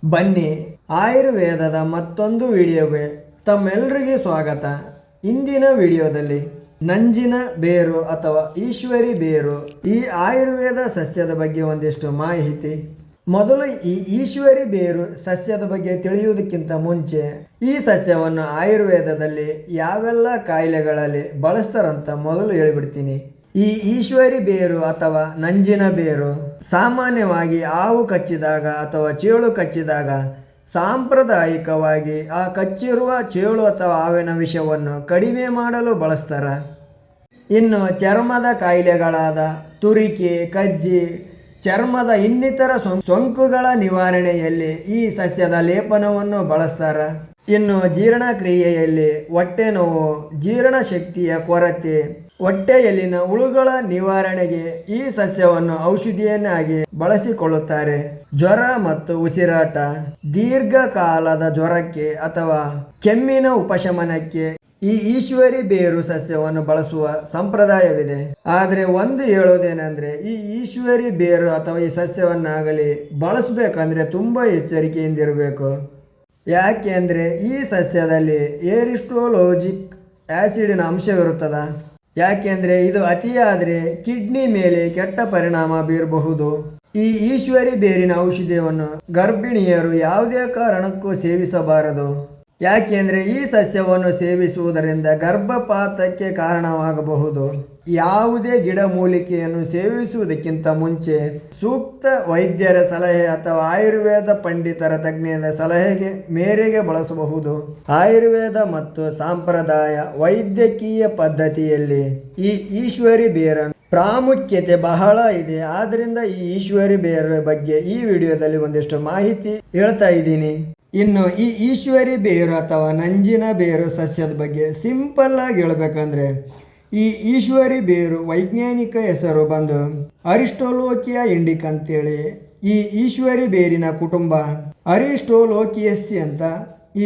ಬನ್ನಿ ಆಯುರ್ವೇದದ ಮತ್ತೊಂದು ವಿಡಿಯೋಗೆ ತಮ್ಮೆಲ್ಲರಿಗೆ ಸ್ವಾಗತ. ಇಂದಿನ ವಿಡಿಯೋದಲ್ಲಿ ನಂಜಿನ ಬೇರು ಅಥವಾ ಈಶ್ವರಿ ಬೇರು ಈ ಆಯುರ್ವೇದ ಸಸ್ಯದ ಬಗ್ಗೆ ಒಂದಿಷ್ಟು ಮಾಹಿತಿ. ಮೊದಲು ಈ ಈಶ್ವರಿ ಬೇರು ಸಸ್ಯದ ಬಗ್ಗೆ ತಿಳಿಯುವುದಕ್ಕಿಂತ ಮುಂಚೆ ಈ ಸಸ್ಯವನ್ನು ಆಯುರ್ವೇದದಲ್ಲಿ ಯಾವೆಲ್ಲ ಕಾಯಿಲೆಗಳಲ್ಲಿ ಬಳಸ್ತಾರಂತ ಮೊದಲು ಹೇಳಿಬಿಡ್ತೀನಿ. ಈ ಈಶ್ವರಿ ಬೇರು ಅಥವಾ ನಂಜಿನ ಬೇರು ಸಾಮಾನ್ಯವಾಗಿ ಹಾವು ಕಚ್ಚಿದಾಗ ಅಥವಾ ಚೇಳು ಕಚ್ಚಿದಾಗ ಸಾಂಪ್ರದಾಯಿಕವಾಗಿ ಆ ಕಚ್ಚಿರುವ ಚೇಳು ಅಥವಾ ಹಾವಿನ ವಿಷವನ್ನು ಕಡಿಮೆ ಮಾಡಲು ಬಳಸ್ತಾರೆ. ಇನ್ನು ಚರ್ಮದ ಕಾಯಿಲೆಗಳಾದ ತುರಿಕೆ, ಕಜ್ಜಿ, ಚರ್ಮದ ಇನ್ನಿತರ ಸೋಂಕುಗಳ ನಿವಾರಣೆಯಲ್ಲಿ ಈ ಸಸ್ಯದ ಲೇಪನವನ್ನು ಬಳಸ್ತಾರೆ. ಇನ್ನು ಜೀರ್ಣಕ್ರಿಯೆಯಲ್ಲಿ ಹೊಟ್ಟೆ ನೋವು, ಜೀರ್ಣಶಕ್ತಿಯ ಕೊರತೆ, ಹೊಟ್ಟೆಯಲ್ಲಿನ ಹುಳುಗಳ ನಿವಾರಣೆಗೆ ಈ ಸಸ್ಯವನ್ನು ಔಷಧಿಯನ್ನಾಗಿ ಬಳಸಿಕೊಳ್ಳುತ್ತಾರೆ. ಜ್ವರ ಮತ್ತು ಉಸಿರಾಟ, ದೀರ್ಘಕಾಲದ ಜ್ವರಕ್ಕೆ ಅಥವಾ ಕೆಮ್ಮಿನ ಉಪಶಮನಕ್ಕೆ ಈ ಈಶ್ವರಿ ಬೇರು ಸಸ್ಯವನ್ನು ಬಳಸುವ ಸಂಪ್ರದಾಯವಿದೆ. ಆದರೆ ಒಂದು ಹೇಳೋದೇನೆಂದರೆ ಈ ಈಶ್ವರಿ ಬೇರು ಅಥವಾ ಈ ಸಸ್ಯವನ್ನಾಗಲಿ ಬಳಸಬೇಕಂದ್ರೆ ತುಂಬ ಎಚ್ಚರಿಕೆಯಿಂದಿರಬೇಕು. ಯಾಕೆ ಅಂದರೆ ಈ ಸಸ್ಯದಲ್ಲಿ ಏರಿಸ್ಟೋಲೋಜಿಕ್ ಆ್ಯಸಿಡಿನ ಅಂಶವಿರುತ್ತದೆ. ಯಾಕೆಂದರೆ ಇದು ಅತಿಯಾದರೆ ಕಿಡ್ನಿ ಮೇಲೆ ಕೆಟ್ಟ ಪರಿಣಾಮ ಬೀರಬಹುದು. ಈ ಈಶ್ವರಿ ಬೇರಿನ ಔಷಧಿಯನ್ನು ಗರ್ಭಿಣಿಯರು ಯಾವುದೇ ಕಾರಣಕ್ಕೂ ಸೇವಿಸಬಾರದು. ಯಾಕೆಂದರೆ ಈ ಸಸ್ಯವನ್ನು ಸೇವಿಸುವುದರಿಂದ ಗರ್ಭಪಾತಕ್ಕೆ ಕಾರಣವಾಗಬಹುದು. ಯಾವುದೇ ಗಿಡಮೂಲಿಕೆಯನ್ನು ಸೇವಿಸುವುದಕ್ಕಿಂತ ಮುಂಚೆ ಸೂಕ್ತ ವೈದ್ಯರ ಸಲಹೆ ಅಥವಾ ಆಯುರ್ವೇದ ಪಂಡಿತರ ತಜ್ಞರ ಸಲಹೆಗೆ ಮೇರೆಗೆ ಬಳಸಬಹುದು. ಆಯುರ್ವೇದ ಮತ್ತು ಸಂಪ್ರದಾಯ ವೈದ್ಯಕೀಯ ಪದ್ಧತಿಯಲ್ಲಿ ಈ ಈಶ್ವರಿ ಬೇರ ಪ್ರಾಮುಖ್ಯತೆ ಬಹಳ ಇದೆ. ಆದ್ದರಿಂದ ಈ ಈಶ್ವರಿ ಬೇರ ಬಗ್ಗೆ ಈ ವಿಡಿಯೋದಲ್ಲಿ ಒಂದಿಷ್ಟು ಮಾಹಿತಿ ಹೇಳ್ತಾ ಇದ್ದೀನಿ. ಇನ್ನು ಈ ಈಶ್ವರಿ ಬೇರು ಅಥವಾ ನಂಜಿನ ಬೇರು ಸಸ್ಯದ ಬಗ್ಗೆ ಸಿಂಪಲ್ ಆಗಿ ಹೇಳ್ಬೇಕಂದ್ರೆ ಈ ಈಶ್ವರಿ ಬೇರು ವೈಜ್ಞಾನಿಕ ಹೆಸರು ಬಂದು ಅರಿಸ್ಟೋಲೋಕಿಯಾ ಇಂಡಿಕ ಅಂತೇಳಿ. ಈ ಈಶ್ವರಿ ಬೇರಿನ ಕುಟುಂಬ ಅರಿಸ್ಟೋಲೋಕಿಯಸ್ಸಿ ಅಂತ.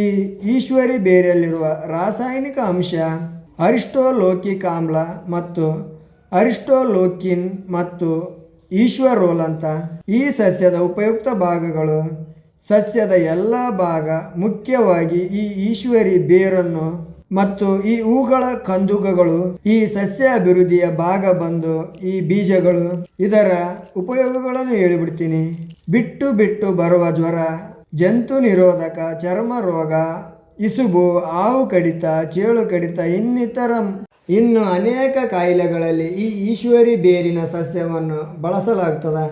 ಈ ಈಶ್ವರಿ ಬೇರಲ್ಲಿರುವ ರಾಸಾಯನಿಕ ಅಂಶ ಅರಿಸ್ಟೋಲೋಕಿಕ್ ಆಮ್ಲ ಮತ್ತು ಅರಿಸ್ಟೋಲೋಕಿನ್ ಮತ್ತು ಈಶ್ವರೋಲ್ ಅಂತ. ಈ ಸಸ್ಯದ ಉಪಯುಕ್ತ ಭಾಗಗಳು ಸಸ್ಯದ ಎಲ್ಲ ಭಾಗ, ಮುಖ್ಯವಾಗಿ ಈ ಈಶ್ವರಿ ಬೇರನ್ನು ಮತ್ತು ಈ ಹೂಗಳ ಕಂದುಕಗಳು ಈ ಸಸ್ಯ ಅಭಿವೃದ್ಧಿಯ ಭಾಗ ಬಂದು ಈ ಬೀಜಗಳು. ಇದರ ಉಪಯೋಗಗಳನ್ನು ಹೇಳಿಬಿಡ್ತೀನಿ. ಬಿಟ್ಟು ಬಿಟ್ಟು ಬರುವ ಜ್ವರ, ಜಂತು ನಿರೋಧಕ, ಚರ್ಮ ರೋಗ, ಇಸುಬು, ಹಾವು ಕಡಿತ, ಚೇಳು ಕಡಿತ, ಇನ್ನು ಅನೇಕ ಕಾಯಿಲೆಗಳಲ್ಲಿ ಈ ಈಶ್ವರಿ ಬೇರಿನ ಸಸ್ಯವನ್ನು ಬಳಸಲಾಗ್ತದೆ.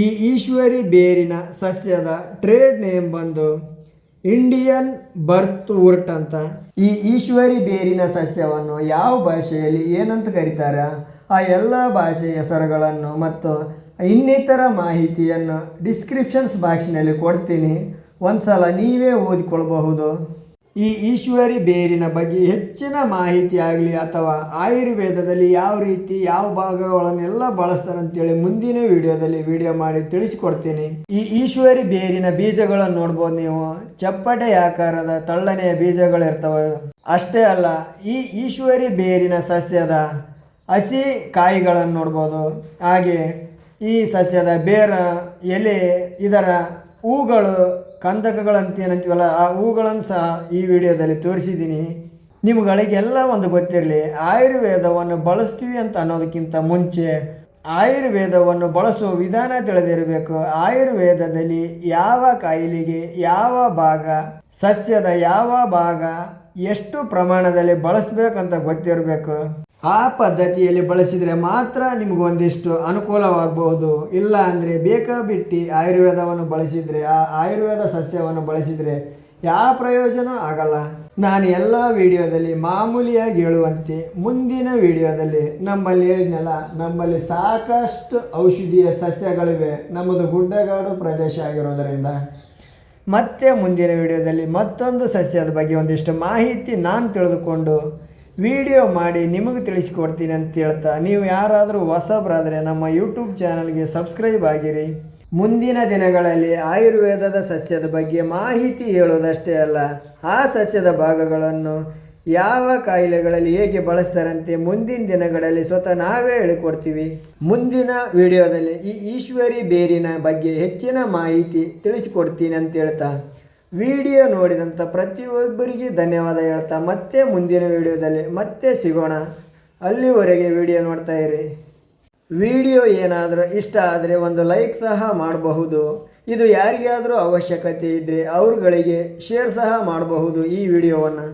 ಈ ಈಶ್ವರಿ ಬೇರಿನ ಸಸ್ಯದ ಟ್ರೇಡ್ ನೇಮ್ ಬಂದು ಇಂಡಿಯನ್ ಬರ್ತ್ ವುರ್ಟ್ ಅಂತ. ಈ ಈಶ್ವರಿ ಬೇರಿನ ಸಸ್ಯವನ್ನು ಯಾವ ಭಾಷೆಯಲ್ಲಿ ಏನಂತ ಕರೀತಾರೆ ಆ ಎಲ್ಲ ಭಾಷೆಯ ಹೆಸರುಗಳನ್ನು ಮತ್ತು ಇನ್ನಿತರ ಮಾಹಿತಿಯನ್ನು ಡಿಸ್ಕ್ರಿಪ್ಷನ್ಸ್ ಬಾಕ್ಸ್ನಲ್ಲಿ ಕೊಡ್ತೀನಿ. ಒಂದು ಸಲ ನೀವೇ ಓದಿಕೊಳ್ಬಹುದು. ಈ ಈಶ್ವರಿ ಬೇರಿನ ಬಗ್ಗೆ ಹೆಚ್ಚಿನ ಮಾಹಿತಿ ಆಗಲಿ ಅಥವಾ ಆಯುರ್ವೇದದಲ್ಲಿ ಯಾವ ರೀತಿ ಯಾವ ಭಾಗಗಳನ್ನೆಲ್ಲ ಬಳಸ್ತಾರೆ ಅಂತೇಳಿ ಮುಂದಿನ ವಿಡಿಯೋದಲ್ಲಿ ವಿಡಿಯೋ ಮಾಡಿ ತಿಳಿಸಿಕೊಡ್ತೀನಿ. ಈ ಈಶ್ವರಿ ಬೇರಿನ ಬೀಜಗಳನ್ನು ನೋಡ್ಬೋದು ನೀವು. ಚಪ್ಪಟೆ ಆಕಾರದ ತಳ್ಳನೆಯ ಬೀಜಗಳಿರ್ತವೆ. ಅಷ್ಟೇ ಅಲ್ಲ, ಈ ಈಶ್ವರಿ ಬೇರಿನ ಸಸ್ಯದ ಹಸಿ ಕಾಯಿಗಳನ್ನು ನೋಡ್ಬೋದು. ಹಾಗೆ ಈ ಸಸ್ಯದ ಬೇರ, ಎಲೆ, ಇದರ ಹೂಗಳು, ಕಂದಕಗಳಂತ ಏನಂತೀವಲ್ಲ ಆ ಹೂಗಳನ್ನು ಸಹ ಈ ವಿಡಿಯೋದಲ್ಲಿ ತೋರಿಸಿದ್ದೀನಿ. ನಿಮ್ಗಳಿಗೆಲ್ಲ ಒಂದು ಗೊತ್ತಿರಲಿ, ಆಯುರ್ವೇದವನ್ನು ಬಳಸ್ತೀವಿ ಅಂತ ಅನ್ನೋದಕ್ಕಿಂತ ಮುಂಚೆ ಆಯುರ್ವೇದವನ್ನು ಬಳಸುವ ವಿಧಾನ ತಿಳಿದಿರಬೇಕು. ಆಯುರ್ವೇದದಲ್ಲಿ ಯಾವ ಕಾಯಿಲೆಗೆ ಯಾವ ಭಾಗ, ಸಸ್ಯದ ಯಾವ ಭಾಗ ಎಷ್ಟು ಪ್ರಮಾಣದಲ್ಲಿ ಬಳಸಬೇಕಂತ ಗೊತ್ತಿರಬೇಕು. ಆ ಪದ್ಧತಿಯಲ್ಲಿ ಬಳಸಿದರೆ ಮಾತ್ರ ನಿಮಗೊಂದಿಷ್ಟು ಅನುಕೂಲವಾಗಬಹುದು. ಇಲ್ಲ ಅಂದರೆ ಬೇಕಾಬಿಟ್ಟು ಆಯುರ್ವೇದವನ್ನು ಬಳಸಿದರೆ, ಆ ಆಯುರ್ವೇದ ಸಸ್ಯವನ್ನು ಬಳಸಿದರೆ ಯಾವ ಪ್ರಯೋಜನ ಆಗಲ್ಲ. ನಾನು ಎಲ್ಲ ವಿಡಿಯೋದಲ್ಲಿ ಮಾಮೂಲಿಯಾಗಿ ಹೇಳುವಂತೆ ಮುಂದಿನ ವಿಡಿಯೋದಲ್ಲಿ ನಮ್ಮಲ್ಲಿ ಹೇಳಿದ್ನಲ್ಲ, ನಮ್ಮಲ್ಲಿ ಸಾಕಷ್ಟು ಔಷಧೀಯ ಸಸ್ಯಗಳಿವೆ. ನಮ್ಮದು ಗುಡ್ಡಗಾಡು ಪ್ರದೇಶ ಆಗಿರೋದರಿಂದ ಮತ್ತೆ ಮುಂದಿನ ವಿಡಿಯೋದಲ್ಲಿ ಮತ್ತೊಂದು ಸಸ್ಯದ ಬಗ್ಗೆ ಒಂದಿಷ್ಟು ಮಾಹಿತಿ ನಾನು ತಿಳಿದುಕೊಂಡು ವಿಡಿಯೋ ಮಾಡಿ ನಿಮಗೆ ತಿಳಿಸಿಕೊಡ್ತೀನಿ ಅಂತ ಹೇಳ್ತಾ, ನೀವು ಯಾರಾದರೂ ಹೊಸಬರಾದರೆ ನಮ್ಮ ಯೂಟ್ಯೂಬ್ ಚಾನಲ್ಗೆ ಸಬ್ಸ್ಕ್ರೈಬ್ ಆಗಿರಿ. ಮುಂದಿನ ದಿನಗಳಲ್ಲಿ ಆಯುರ್ವೇದದ ಸಸ್ಯದ ಬಗ್ಗೆ ಮಾಹಿತಿ ಹೇಳೋದಷ್ಟೇ ಅಲ್ಲ, ಆ ಸಸ್ಯದ ಭಾಗಗಳನ್ನು ಯಾವ ಕಾಯಿಲೆಗಳಲ್ಲಿ ಹೇಗೆ ಬಳಸ್ತಾರಂತೆ ಮುಂದಿನ ದಿನಗಳಲ್ಲಿ ಸ್ವತಃ ನಾವೇ ಹೇಳಿಕೊಡ್ತೀವಿ. ಮುಂದಿನ ವಿಡಿಯೋದಲ್ಲಿ ಈ ಈಶ್ವರಿ ಬೇರಿನ ಬಗ್ಗೆ ಹೆಚ್ಚಿನ ಮಾಹಿತಿ ತಿಳಿಸಿಕೊಡ್ತೀನಿ ಅಂತ ಹೇಳ್ತಾ ವಿಡಿಯೋ ನೋಡಿದಂಥ ಪ್ರತಿಯೊಬ್ಬರಿಗೆ ಧನ್ಯವಾದ ಹೇಳ್ತಾ ಮತ್ತೆ ಮುಂದಿನ ವಿಡಿಯೋದಲ್ಲಿ ಮತ್ತೆ ಸಿಗೋಣ. ಅಲ್ಲಿವರೆಗೆ ವಿಡಿಯೋ ನೋಡ್ತಾ ಇರಿ. ವಿಡಿಯೋ ಏನಾದರೂ ಇಷ್ಟ ಆದರೆ ಒಂದು ಲೈಕ್ ಸಹ ಮಾಡಬಹುದು. ಇದು ಯಾರಿಗಾದರೂ ಅವಶ್ಯಕತೆ ಇದ್ದರೆ ಅವ್ರುಗಳಿಗೆ ಶೇರ್ ಸಹ ಮಾಡಬಹುದು ಈ ವಿಡಿಯೋವನ್ನು.